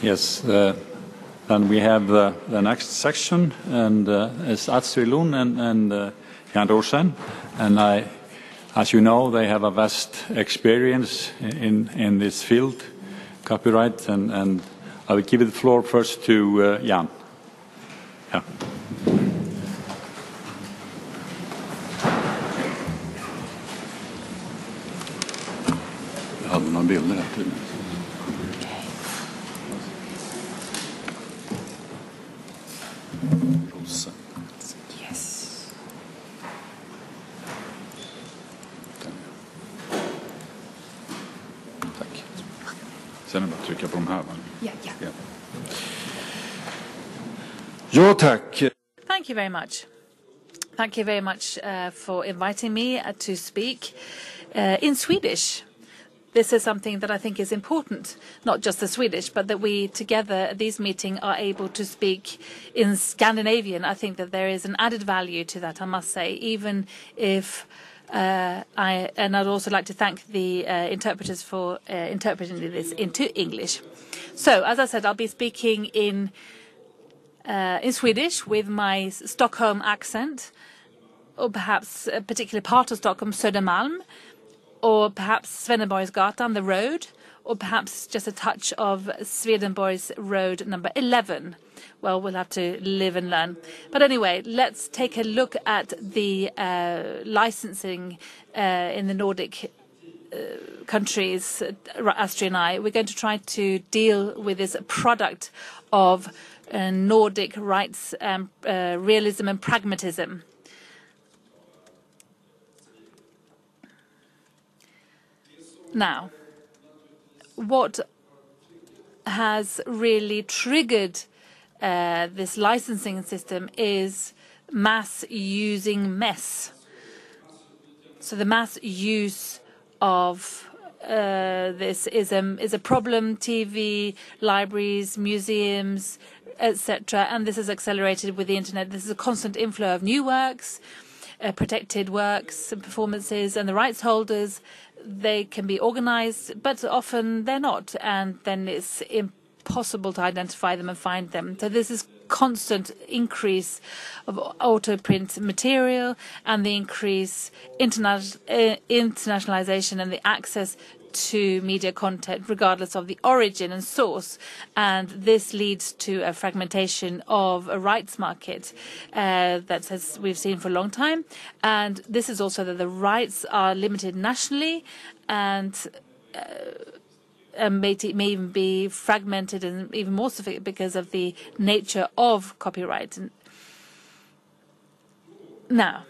Yes, then we have the next section, and it's Astrid Lund and Jan Rosén, and as you know, they have a vast experience in this field, copyright, and I will give the floor first to Jan. Yeah. Jag hade några bilder här till. Rosén. Yes. Tack. Sen är det bara att trycka på de här, va? Ja. Ja, tack. Thank you very much. Thank you very much for inviting me to speak in Swedish. This is something that I think is important, not just the Swedish, but that we together at this meeting are able to speak in Scandinavian. I think that there is an added value to that, I must say, even if and I'd also like to thank the interpreters for interpreting this into English. So, as I said, I'll be speaking in Swedish with my Stockholm accent, or perhaps a particular part of Stockholm, Södermalm, or perhaps Swedenborgsgatan, the road, or perhaps just a touch of Swedenborgs Road number 11. Well, we'll have to live and learn. But anyway, let's take a look at the licensing in the Nordic countries, Astrid and I. We're going to try to deal with this product of Nordic rights, realism and pragmatism. Now, what has really triggered this licensing system is mass using mess. So the mass use of this is a problem. TV, libraries, museums, etc. And this is accelerated with the internet. This is a constant inflow of new works, protected works and performances, and the rights holders, they can be organized, but often they're not, and then it's impossible to identify them and find them. So this is constant increase of auto print material and the increase internationalization and the access to media content regardless of the origin and source, and this leads to a fragmentation of a rights market that as we've seen for a long time, and this is also that the rights are limited nationally and may even be fragmented and even more so because of the nature of copyright. Now,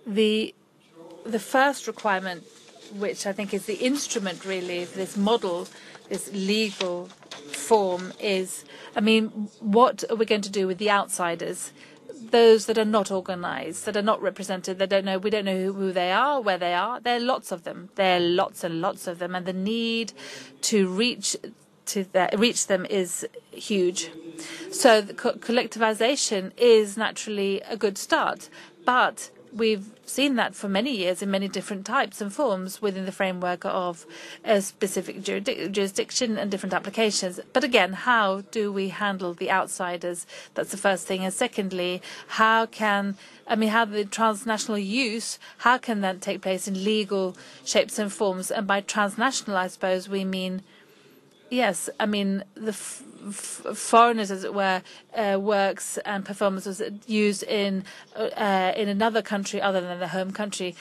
the first requirement, which I think is the instrument really of this model, this legal form, is, I mean, what are we going to do with the outsiders? Those that are not organized, that are not represented, we don't know who they are, where they are. There are lots of them. There are lots and lots of them, and the need to reach them is huge. So the collectivization is naturally a good start, but we've seen that for many years in many different types and forms within the framework of a specific jurisdiction and different applications. But again, how do we handle the outsiders? That's the first thing. And secondly, how the transnational use, how can that take place in legal shapes and forms? And by transnational, I suppose, we mean, yes, I mean the foreigners, as it were, works and performances used in another country other than the home country.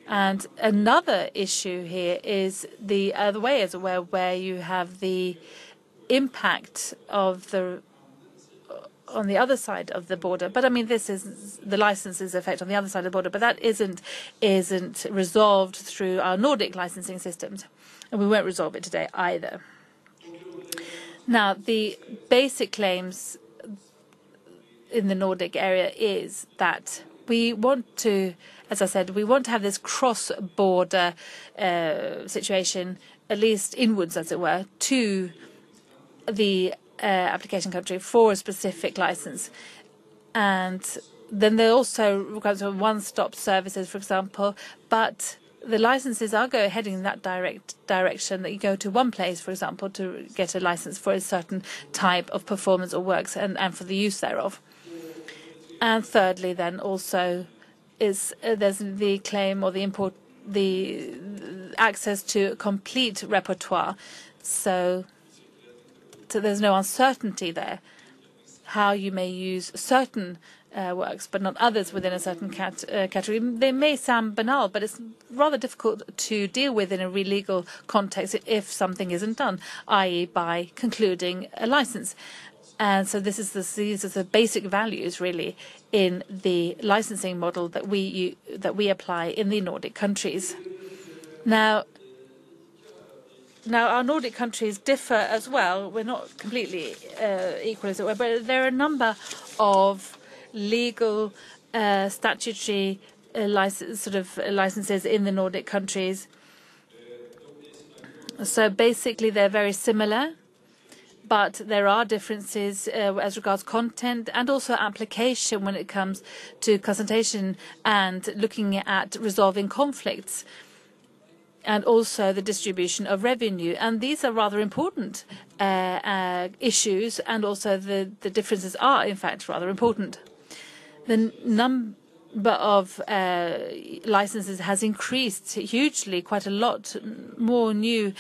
And another issue here is the other way, as it were, where you have the impact of on the other side of the border. But I mean, this is the licenses effect on the other side of the border, but that isn't resolved through our Nordic licensing systems, and we won't resolve it today either. Now, the basic claims in the Nordic area is that we want to, as I said, we want to have this cross-border situation, at least inwards, as it were, to the application country for a specific license. And then there also requires one-stop services, for example, but the licenses are heading in that direction, that you go to one place, for example, to get a license for a certain type of performance or works and for the use thereof. And thirdly, then also there's the claim or the access to complete repertoire. So there's no uncertainty there how you may use certain works, but not others within a certain category. They may sound banal, but it's rather difficult to deal with in a legal context if something isn't done, i.e. by concluding a license. And so these are the basic values, really, in the licensing model that we apply in the Nordic countries. Now, our Nordic countries differ as well. We're not completely equal, as it were, but there are a number of legal, statutory licenses in the Nordic countries. So basically, they're very similar, but there are differences as regards content and also application when it comes to consultation and looking at resolving conflicts, and also the distribution of revenue. And these are rather important issues, and also the differences are, in fact, rather important. The number of licenses has increased hugely, quite a lot. More new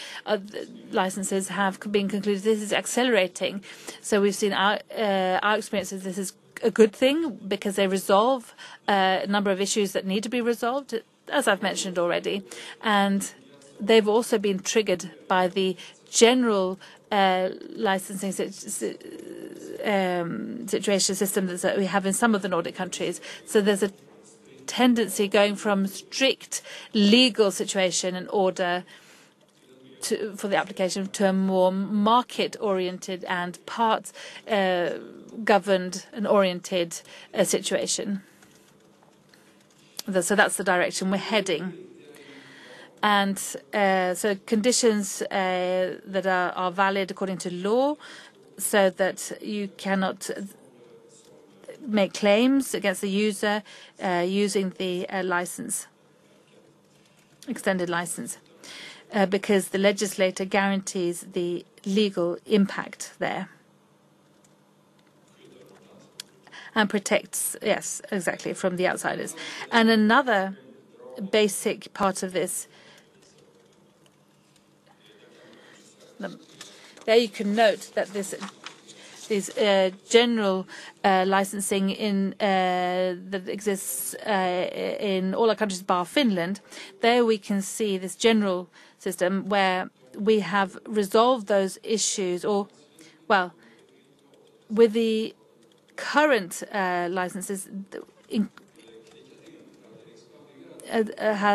licenses have been concluded. This is accelerating. So we've seen our experiences. This is a good thing because they resolve a number of issues that need to be resolved, as I've mentioned already. And they've also been triggered by the general licensing situation system that we have in some of the Nordic countries. So there's a tendency going from strict legal situation and order for the application to a more market-oriented and part-governed and oriented situation. So that's the direction we're heading. And so conditions that are valid according to law, so that you cannot make claims against the user using the extended license, because the legislator guarantees the legal impact there and protects, yes, exactly, from the outsiders. And another basic part of this, there you can note that this general licensing that exists in all our countries bar Finland. There we can see this general system where we have resolved those issues, or, well, with the current licenses,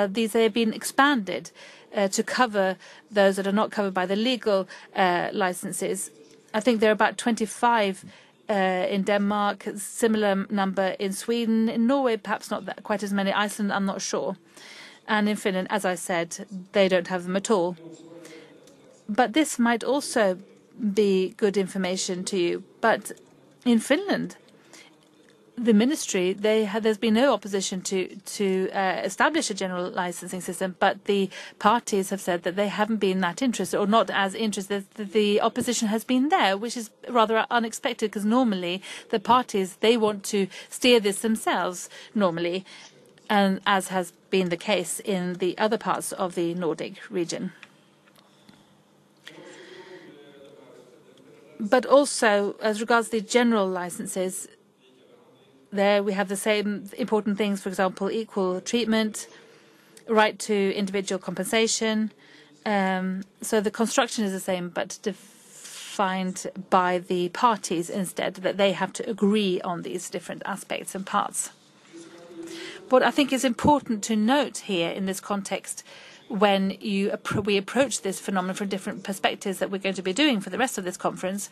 these have been expanded to cover those that are not covered by the legal licenses. I think there are about 25 in Denmark, similar number in Sweden. In Norway, perhaps not quite as many. Iceland, I'm not sure. And in Finland, as I said, they don't have them at all. But this might also be good information to you. But in Finland, the ministry, there's been no opposition to establish a general licensing system, but the parties have said that they haven't been that interested, or not as interested. The opposition has been there, which is rather unexpected, because normally the parties, they want to steer this themselves normally, and as has been the case in the other parts of the Nordic region. But also, as regards the general licenses, there we have the same important things, for example, equal treatment, right to individual compensation. So the construction is the same, but defined by the parties instead, that they have to agree on these different aspects and parts. What I think is important to note here in this context, when we approach this phenomenon from different perspectives that we're going to be doing for the rest of this conference,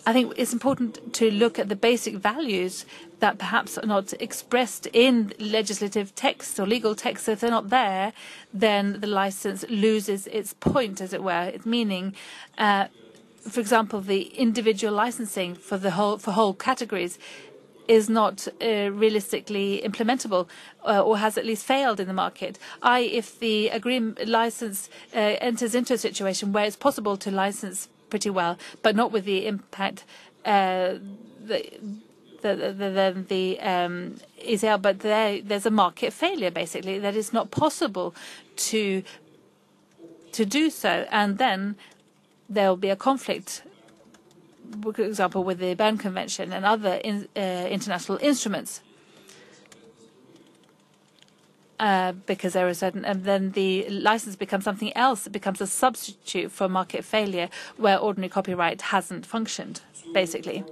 I think it's important to look at the basic values that perhaps are not expressed in legislative text or legal text. So if they're not there, then the license loses its point, as it were, its meaning. For example, the individual licensing for whole categories. is not realistically implementable or has at least failed in the market. If the license enters into a situation where it's possible to license pretty well, but not with the impact ECL, but there's a market failure, basically, that it's not possible to do so. And then there will be a conflict, for example, with the Berne Convention and other international instruments. Because there is and then the license becomes something else. It becomes a substitute for market failure where ordinary copyright hasn't functioned, basically.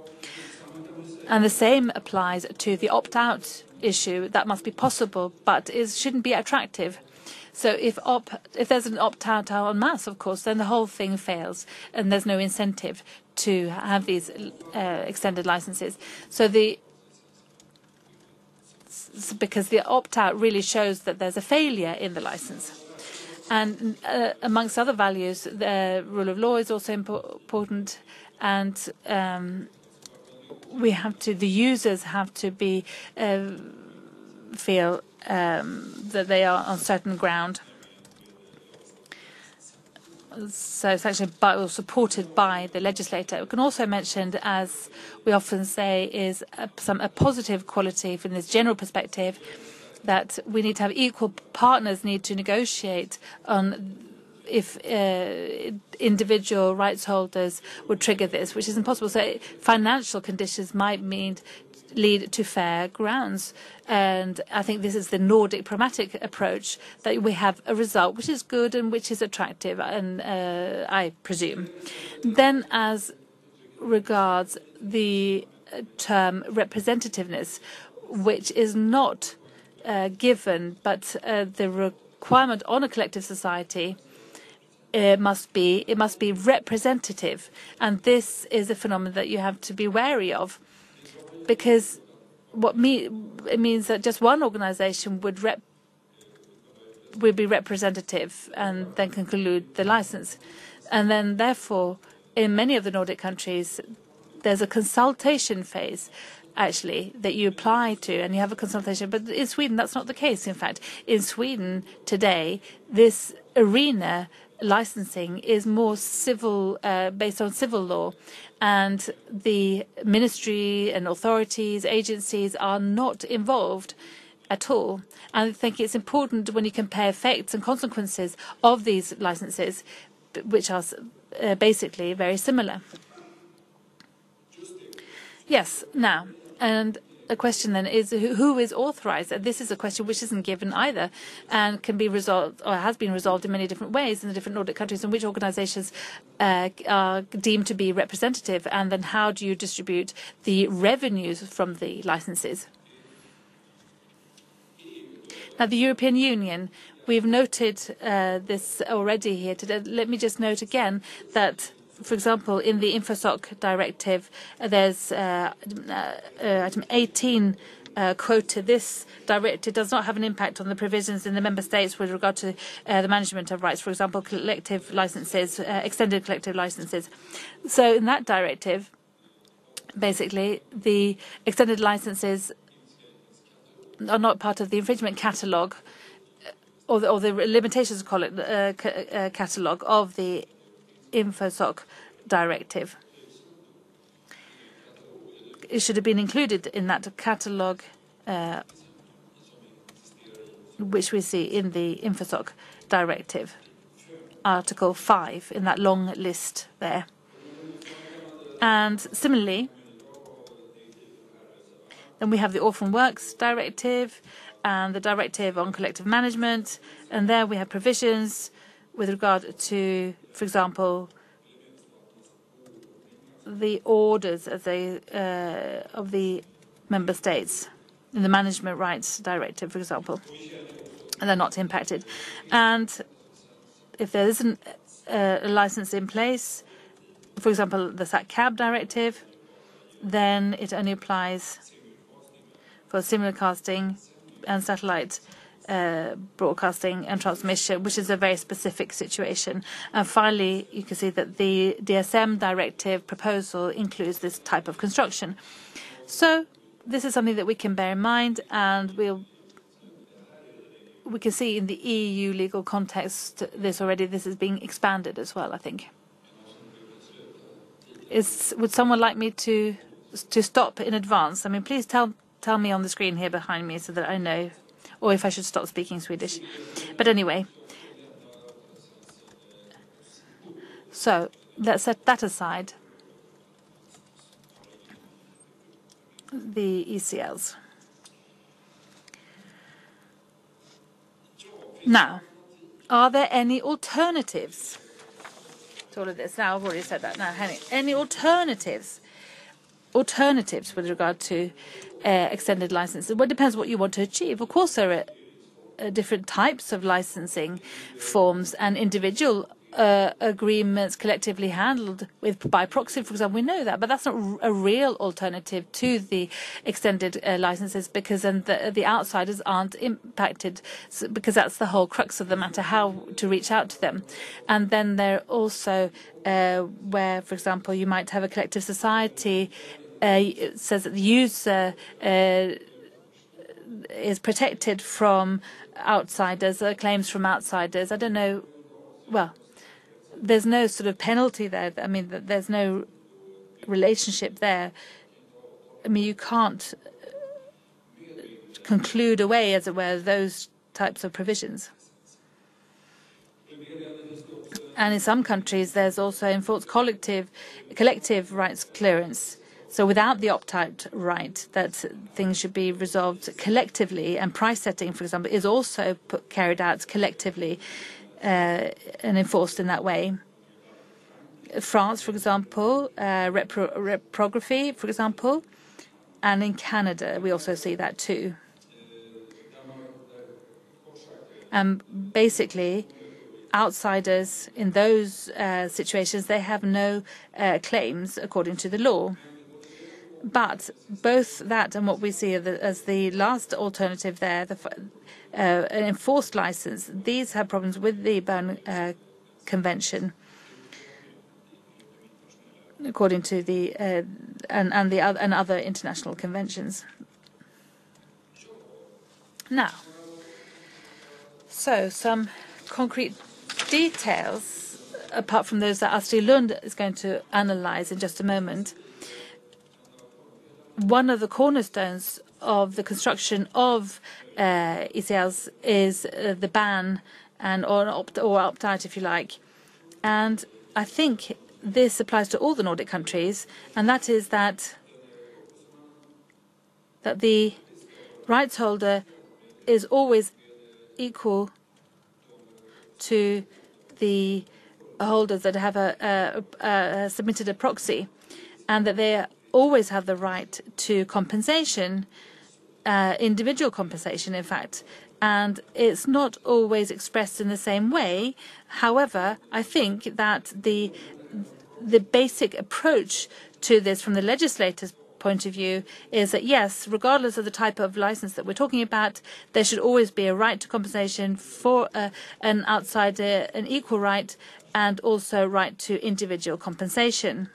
And the same applies to the opt-out issue. That must be possible, but it shouldn't be attractive. So if there's an opt-out en masse, of course, then the whole thing fails, and there's no incentive to have these extended licenses. Because the opt-out really shows that there's a failure in the license. And amongst other values, the rule of law is also important, and the users have to feel that they are on certain ground. So it's actually supported by the legislator. We can also mention, as we often say, is a positive quality from this general perspective, that we need to have equal partners need to negotiate on if individual rights holders would trigger this, which is impossible. So financial conditions might lead to fair grounds. And I think this is the Nordic pragmatic approach, that we have a result which is good and which is attractive, and I presume. Then as regards the term representativeness, which is not given, but the requirement on a collective society, it must be representative, and this is a phenomenon that you have to be wary of, because it means that just one organization would be representative and then conclude the license, and then therefore in many of the Nordic countries there's a consultation phase actually that you apply to, and you have a consultation. But in Sweden that's not the case. In fact, in Sweden today, this arena licensing is more civil, based on civil law, and the ministry and authorities, agencies are not involved at all. And I think it's important when you compare effects and consequences of these licenses, which are basically very similar. Yes, now, and a question then is who is authorized? This is a question which isn't given either, and can be resolved, or has been resolved in many different ways in the different Nordic countries, and which organizations are deemed to be representative, and then how do you distribute the revenues from the licenses? Now, the European Union, we've noted this already here today. Let me just note again that, for example, in the InfoSoc directive, there's item 18 quoted. This directive does not have an impact on the provisions in the member states with regard to the management of rights, for example, collective licenses, extended collective licenses. So in that directive, basically, the extended licenses are not part of the infringement catalogue, or the limitations, call it, catalogue of the InfoSoc directive. It should have been included in that catalogue, which we see in the InfoSoc directive, Article 5, in that long list there. And similarly, then we have the Orphan Works Directive and the Directive on Collective Management, and there we have provisions with regard to, for example, the orders of the member states in the Management Rights Directive, for example, and they're not impacted. And if there isn't a license in place, for example, the SAT-CAB Directive, then it only applies for simulcasting and satellite broadcasting and transmission, which is a very specific situation. And finally, you can see that the DSM directive proposal includes this type of construction. So this is something that we can bear in mind, and we can see in the EU legal context this already. This is being expanded as well, I think. Would someone like me to stop in advance? I mean, please tell me on the screen here behind me so that I know, or if I should stop speaking Swedish. But anyway, so let's set that aside. The ECLs. Now, are there any alternatives to all of this? Now, I've already said that. Now, any alternatives? Alternatives with regard to extended licenses? Well, it depends what you want to achieve. Of course, there are different types of licensing forms and individual agreements collectively handled by proxy, for example. We know that, but that's not a real alternative to the extended licenses, because then the outsiders aren't impacted, because that's the whole crux of the matter, how to reach out to them. And then there are also where, for example, you might have a collective society. It says that the user is protected from outsiders, claims from outsiders. I don't know. Well, there's no sort of penalty there. I mean, there's no relationship there. I mean, you can't conclude away, as it were, those types of provisions. And in some countries, there's also enforced collective rights clearance. So without the opt-out right, that things should be resolved collectively, and price setting, for example, is also carried out collectively and enforced in that way. France, for example, reprography, for example, and in Canada we also see that too. And basically, outsiders in those situations, they have no claims according to the law. But both that and what we see as the last alternative there, an enforced license, these have problems with the Berne Convention, according to the and other international conventions. Now, so some concrete details, apart from those that Astrid Lund is going to analyze in just a moment. One of the cornerstones of the construction of ECLs is the ban or opt-out, if you like. And I think this applies to all the Nordic countries, and that is that the rights holder is always equal to the holders that have submitted a proxy, and that they always have the right to compensation, individual compensation, in fact. And it's not always expressed in the same way. However, I think that the basic approach to this from the legislator's point of view is that, yes, regardless of the type of license that we're talking about, there should always be a right to compensation for an outsider, an equal right, and also right to individual compensation.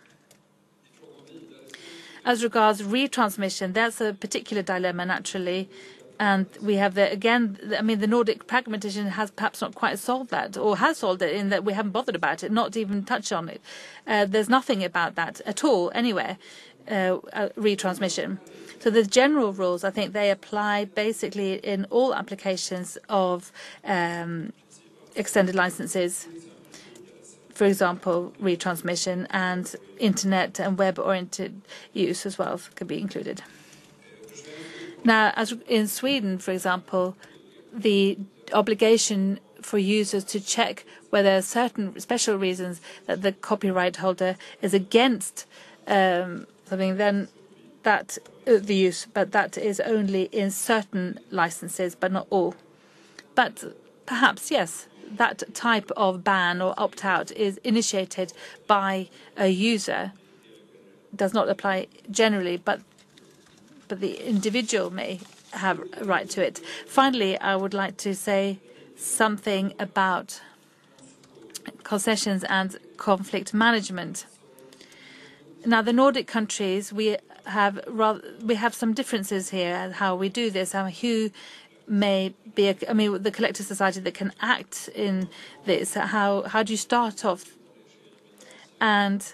As regards retransmission, that's a particular dilemma, naturally. And we have the Nordic pragmatism has perhaps not quite solved that, or has solved it in that we haven't bothered about it, not even touch on it. There's nothing about that at all anywhere, retransmission. So the general rules, I think they apply basically in all applications of extended licenses. For example, retransmission, and internet and web-oriented use as well could be included. Now, as in Sweden, for example, the obligation for users to check whether there are certain special reasons that the copyright holder is against something, then that the use, but that is only in certain licenses, but not all. But perhaps, yes, that type of ban or opt-out is initiated by a user. It does not apply generally, but the individual may have a right to it. Finally, I would like to say something about concessions and conflict management. Now, the Nordic countries, we we have some differences here in how we do this, who may be, the collective society that can act in this. How do you start off? And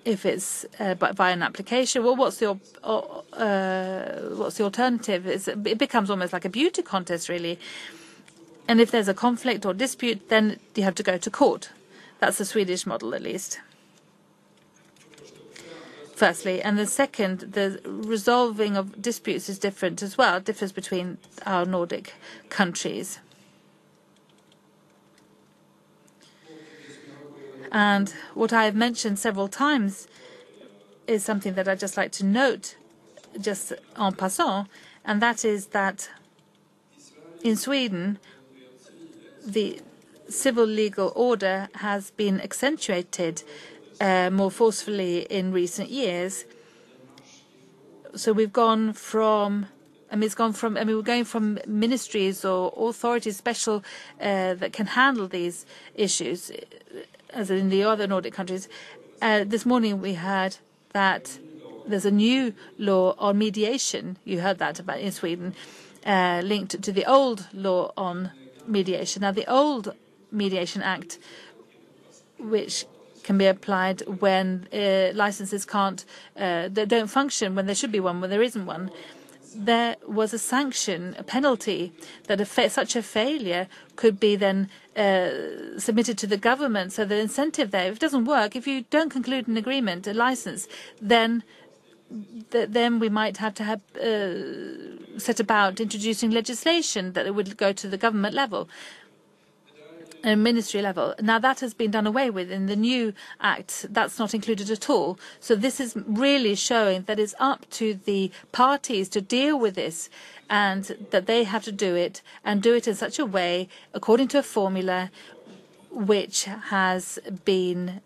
if it's by an application, well, what's the alternative? It becomes almost like a beauty contest, really. And if there's a conflict or dispute, then you have to go to court. That's the Swedish model, at least. Firstly, and the second, the resolving of disputes is different as well. It differs between our Nordic countries. And what I have mentioned several times is something that I'd just like to note, just en passant, and that is that in Sweden, the civil legal order has been accentuated more forcefully in recent years. So we've gone from, we're going from ministries or authorities special that can handle these issues, as in the other Nordic countries. This morning we heard that there's a new law on mediation. You heard that about in Sweden, linked to the old law on mediation. Now, the old Mediation Act, which can be applied when licenses they don't function, when there should be one, when there isn't one. There was a sanction, a penalty, that such a failure could be then submitted to the government. So the incentive there, if it doesn't work, if you don't conclude an agreement, a license, then we might have to set about introducing legislation that it would go to the government level. Ministry level. Now that has been done away with in the new act. That's not included at all. So this is really showing that it's up to the parties to deal with this, and that they have to do it and do it in such a way according to a formula which has been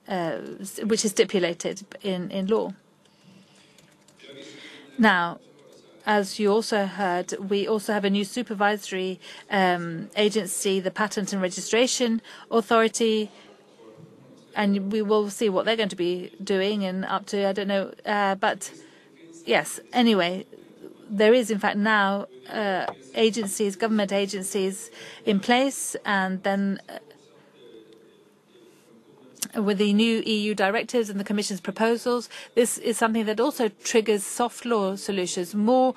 which is stipulated in law. Now, as you also heard, we also have a new supervisory agency, the Patent and Registration Authority, and we will see what they're going to be doing and up to, I don't know. But yes, anyway, there is in fact now government agencies in place, and then with the new EU directives and the Commission's proposals, this is something that also triggers soft law solutions. More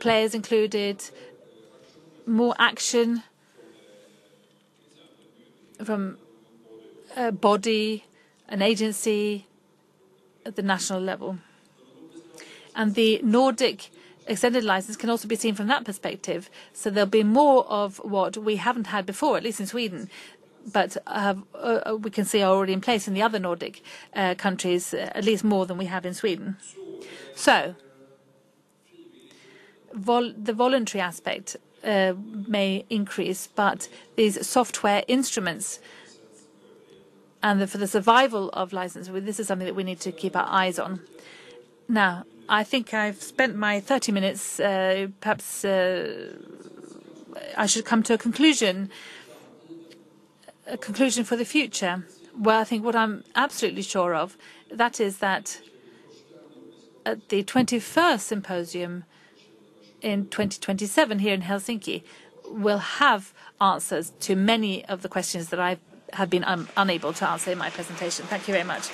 players included, more action from a body, an agency at the national level. And the Nordic extended license can also be seen from that perspective. So there'll be more of what we haven't had before, at least in Sweden, but we can see are already in place in the other Nordic countries, at least more than we have in Sweden. So the voluntary aspect may increase, but these software instruments and for the survival of license, this is something that we need to keep our eyes on. Now, I think I've spent my 30 minutes. Perhaps I should come to a conclusion for the future. Well, I think what I'm absolutely sure of, that is that at the 21st symposium in 2027 here in Helsinki, we'll have answers to many of the questions that I have been unable to answer in my presentation. Thank you very much.